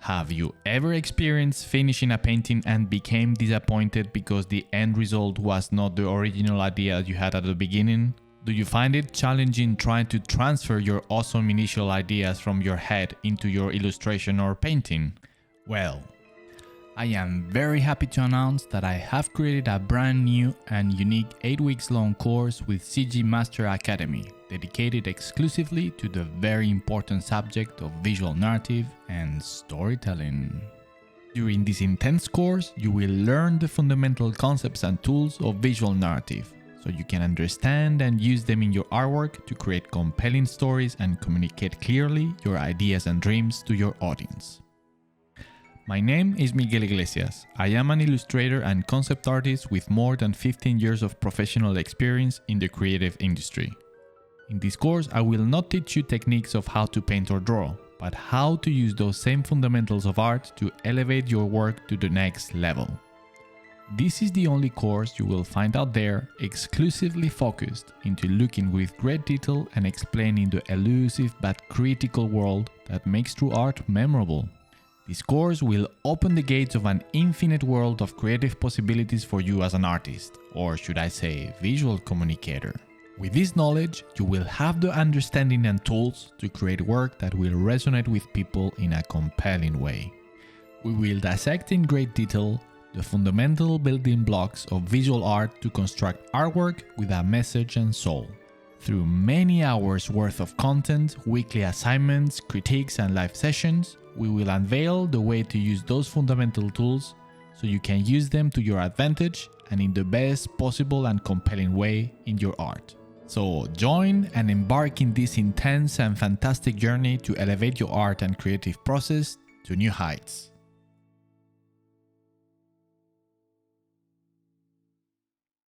Have you ever experienced finishing a painting and became disappointed because the end result was not the original idea you had at the beginning? Do you find it challenging trying to transfer your awesome initial ideas from your head into your illustration or painting? Well, I am very happy to announce that I have created a brand new and unique 8 weeks long course with CG Master Academy, dedicated exclusively to the very important subject of visual narrative and storytelling. During this intense course, you will learn the fundamental concepts and tools of visual narrative, so you can understand and use them in your artwork to create compelling stories and communicate clearly your ideas and dreams to your audience. My name is Miguel Iglesias. I am an illustrator and concept artist with more than 15 years of professional experience in the creative industry. In this course, I will not teach you techniques of how to paint or draw, but how to use those same fundamentals of art to elevate your work to the next level. This is the only course you will find out there exclusively focused into looking with great detail and explaining the elusive but critical world that makes true art memorable. This course will open the gates of an infinite world of creative possibilities for you as an artist, or should I say, visual communicator. With this knowledge, you will have the understanding and tools to create work that will resonate with people in a compelling way. We will dissect in great detail the fundamental building blocks of visual art to construct artwork with a message and soul. Through many hours worth of content, weekly assignments, critiques, and live sessions, we will unveil the way to use those fundamental tools so you can use them to your advantage and in the best possible and compelling way in your art. So join and embark in this intense and fantastic journey to elevate your art and creative process to new heights.